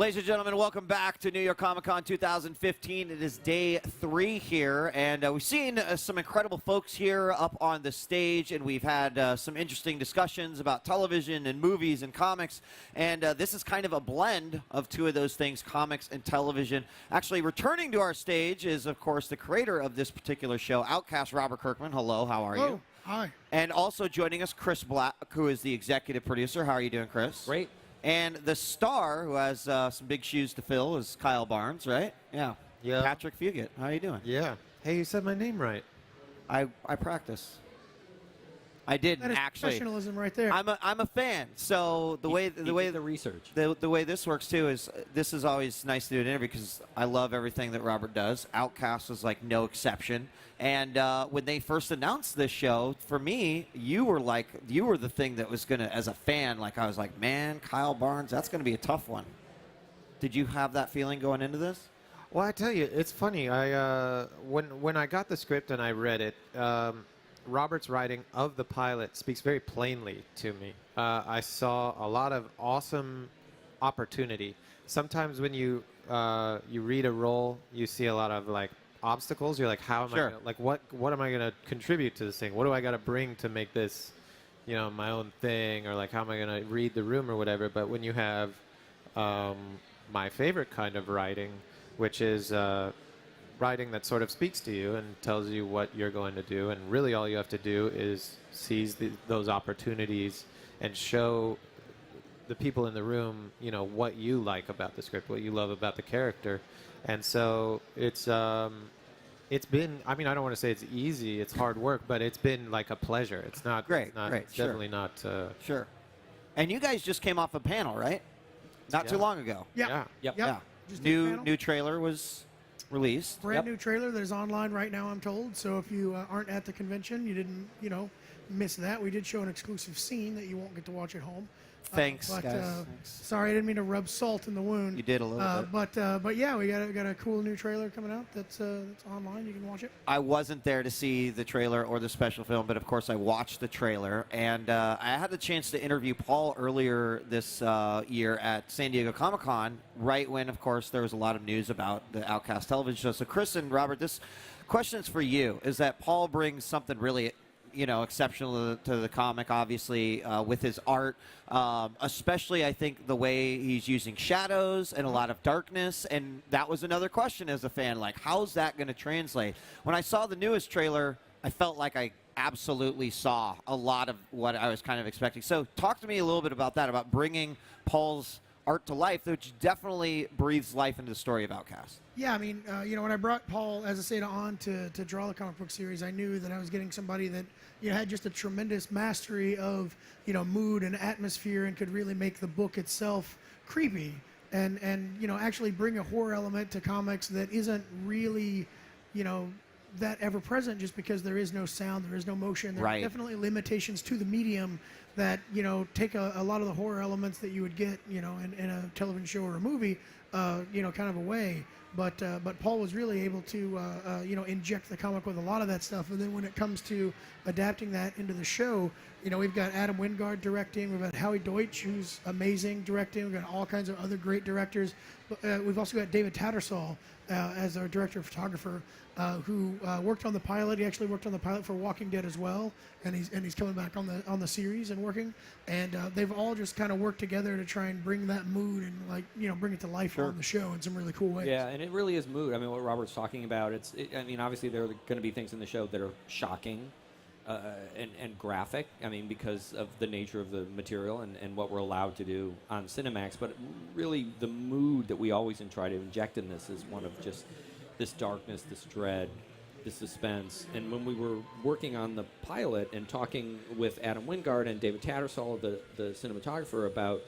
Ladies and gentlemen, welcome back to New York Comic Con 2015. It is day 3 here, and we've seen some incredible folks here up on the stage, and we've had some interesting discussions about television and movies and comics, and this is kind of a blend of two of those things, comics and television. Actually, returning to our stage is, of course, the creator of this particular show, Outcast, Robert Kirkman. Hello, how are you? Hi. And also joining us, Chris Black, who is the executive producer. How are you doing, Chris? Great. And the star, who has some big shoes to fill, is Kyle Barnes, right? Yeah. Yeah. Patrick Fugit. How are you doing? Yeah. Hey, you said my name right. I practice. I didn't That is actually. professionalism right there. I'm a fan. So the way the research. the way this works too is this is always nice to do an interview because I love everything that Robert does. Outcast was like no exception. And when they first announced this show, for me, you were the thing that was gonna, as a fan, like I was like, man, Kyle Barnes, that's gonna be a tough one. Did you have that feeling going into this? Well, I tell you, it's funny. When I got the script and I read it, Robert's writing of the pilot speaks very plainly to me. I saw a lot of awesome opportunity. Sometimes when you read a role, you see a lot of like obstacles. You're like, how am Sure. I gonna, like what am I going to contribute to this thing? What do I got to bring to make this, my own thing? Or like, how am I going to read the room or whatever? But when you have my favorite kind of writing, which is writing that sort of speaks to you and tells you what you're going to do, and really all you have to do is seize those opportunities and show the people in the room, what you like about the script, what you love about the character. And so it's been, I mean, I don't want to say it's easy, it's hard work, but it's been like a pleasure. It's not Great. It's Sure. definitely not. Sure. And you guys just came off a panel, right? Not too long ago. Yeah. Yep. Yeah. Just did a panel. New trailer was released. Brand new trailer that is online right now, I'm told. So if you aren't at the convention, you didn't, miss that. We did show an exclusive scene that you won't get to watch at home. Thanks, But guys. Thanks. sorry, I didn't mean to rub salt in the wound. You did a little bit. But yeah, we got a cool new trailer coming out that's online. You can watch it. I wasn't there to see the trailer or the special film, but of course I watched the trailer, and I had the chance to interview Paul earlier this year at San Diego Comic-Con, right when, of course, there was a lot of news about the Outcast television show. So Chris and Robert, this question is for you, is that Paul brings something really exceptional to the comic, obviously, with his art, especially, I think, the way he's using shadows and a lot of darkness, and that was another question as a fan, like, how's that going to translate? When I saw the newest trailer, I felt like I absolutely saw a lot of what I was kind of expecting. So talk to me a little bit about that, about bringing Paul's art to life, which definitely breathes life into the story of Outcast. Yeah, I mean, when I brought Paul Azaceta on to draw the comic book series, I knew that I was getting somebody that had just a tremendous mastery of mood and atmosphere and could really make the book itself creepy and actually bring a horror element to comics that isn't really that ever present, just because there is no sound, there is no motion. There are definitely limitations to the medium that take a lot of the horror elements that you would get in a television show or a movie kind of away. But Paul was really able to inject the comic with a lot of that stuff. And then when it comes to adapting that into the show, we've got Adam Wingard directing, we've got Howie Deutsch, who's amazing, directing, we've got all kinds of other great directors. We've also got David Tattersall as our director of photographer, who worked on the pilot. He actually worked on the pilot for Walking Dead as well, and he's coming back on the series and working. And they've all just kind of worked together to try and bring that mood and bring it to life on the show in some really cool ways. Yeah, and it really is mood. I mean, what Robert's talking about, obviously there are going to be things in the show that are shocking and graphic, because of the nature of the material and what we're allowed to do on Cinemax. But really, the mood that we always try to inject in this is one of just this darkness, this dread, this suspense. And when we were working on the pilot and talking with Adam Wingard and David Tattersall, the cinematographer, about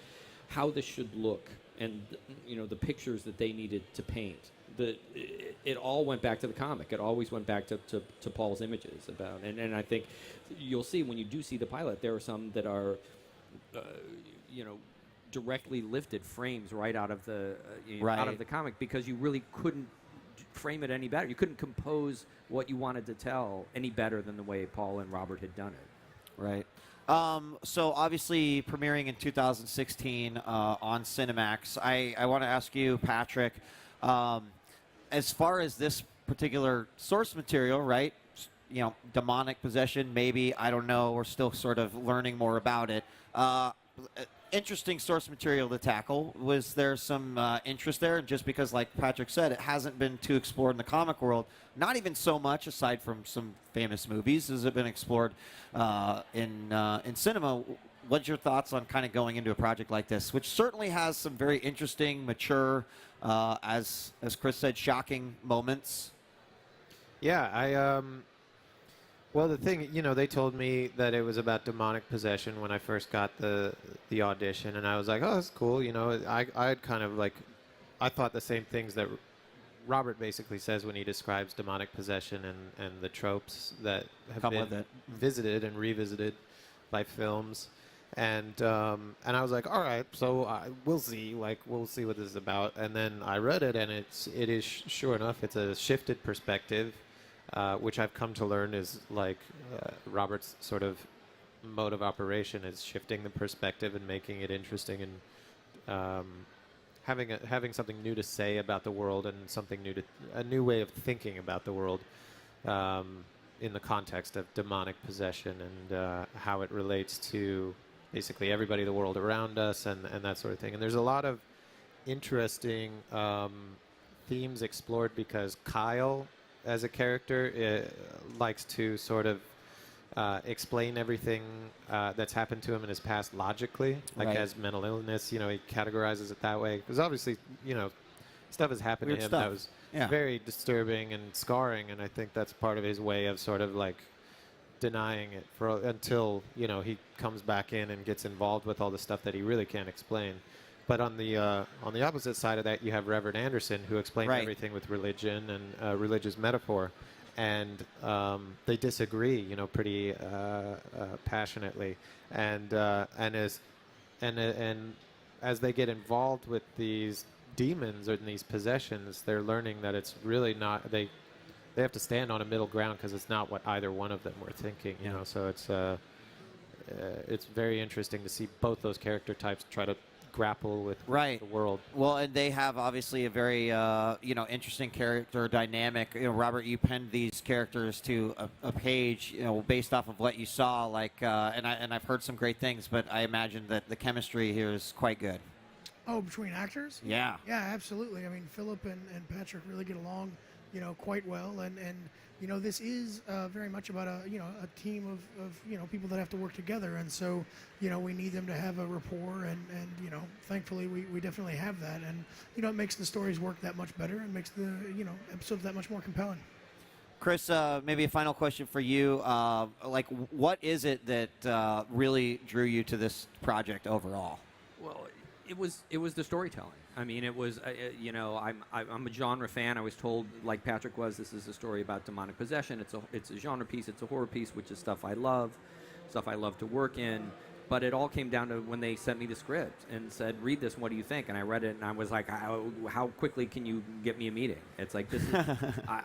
how this should look and the pictures that they needed to paint, it all went back to the comic. It always went back to Paul's images about, and I think you'll see when you do see the pilot, there are some that are, directly lifted frames right out of the out of the comic, because you really couldn't frame it any better. You couldn't compose what you wanted to tell any better than the way Paul and Robert had done it. Right. So obviously premiering in 2016 on Cinemax. I want to ask you, Patrick, as far as this particular source material, right? Demonic possession, maybe, I don't know. We're still sort of learning more about it. Interesting source material to tackle. Was there some interest there? Just because, like Patrick said, it hasn't been too explored in the comic world. Not even so much, aside from some famous movies, has it been explored in cinema. What's your thoughts on kind of going into a project like this, which certainly has some very interesting, mature, as Chris said, shocking moments? Yeah, well, the thing, they told me that it was about demonic possession when I first got the audition, and I was like, oh, that's cool. I'd kind of I thought the same things that Robert basically says when he describes demonic possession and the tropes that have been visited and revisited by films. And I was like, all right, so we'll see. We'll see what this is about. And then I read it, and it is sure enough, it's a shifted perspective. Which I've come to learn is Robert's sort of mode of operation is shifting the perspective and making it interesting and having something new to say about the world and a new way of thinking about the world in the context of demonic possession and how it relates to basically everybody in the world around us and that sort of thing. And there's a lot of interesting themes explored because Kyle, as a character, likes to sort of explain everything that's happened to him in his past logically, as mental illness. He categorizes it that way because obviously, stuff has happened to him that was very disturbing and scarring, and I think that's part of his way of sort of denying it until he comes back in and gets involved with all the stuff that he really can't explain. But on the opposite side of that, you have Reverend Anderson, who explains everything with religion and religious metaphor, and they disagree, pretty passionately. And as they get involved with these demons or these possessions, they're learning that it's really not. They have to stand on a middle ground because it's not what either one of them were thinking. So it's very interesting to see both those character types try to grapple with the world. Well, and they have obviously a very interesting character dynamic. Robert, you penned these characters to a page, based off of what you saw. And I've heard some great things, but I imagine that the chemistry here is quite good. Oh, between actors? Yeah. Yeah, absolutely. I mean, Philip and Patrick really get along, quite well, and this is very much about a team of people that have to work together, and so we need them to have a rapport, and thankfully we definitely have that, and it makes the stories work that much better and makes the episodes that much more compelling. Chris, maybe a final question for you. What is it that really drew you to this project overall? Well, it was the storytelling. I mean, it was, I'm a genre fan. I was told, like Patrick was, this is a story about demonic possession. It's a genre piece. It's a horror piece, which is stuff I love to work in. But it all came down to when they sent me the script and said, read this, what do you think? And I read it, and I was like, how quickly can you get me a meeting? It's like, this is,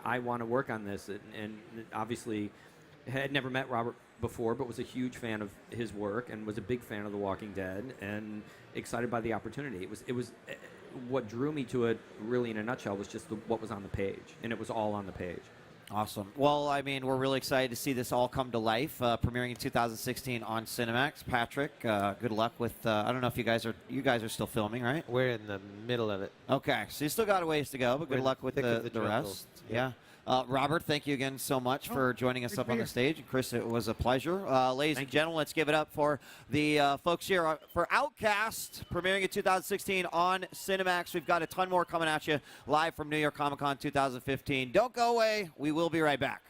I want to work on this. And obviously, had never met Robert before, but was a huge fan of his work and was a big fan of The Walking Dead and excited by the opportunity. It was what drew me to it, really in a nutshell, was just what was on the page, and it was all on the page. Awesome. Well, I mean, we're really excited to see this all come to life, premiering in 2016 on Cinemax. Patrick, good luck with. I don't know if you guys are still filming, right? We're in the middle of it. Okay, so you still got a ways to go, but good luck with the rest. Yeah. Robert, thank you again so much for joining us up on the stage. And Chris, it was a pleasure. Ladies and gentlemen, let's give it up for the folks here for Outcast, premiering in 2016 on Cinemax. We've got a ton more coming at you live from New York Comic Con 2015. Don't go away. We will be right back.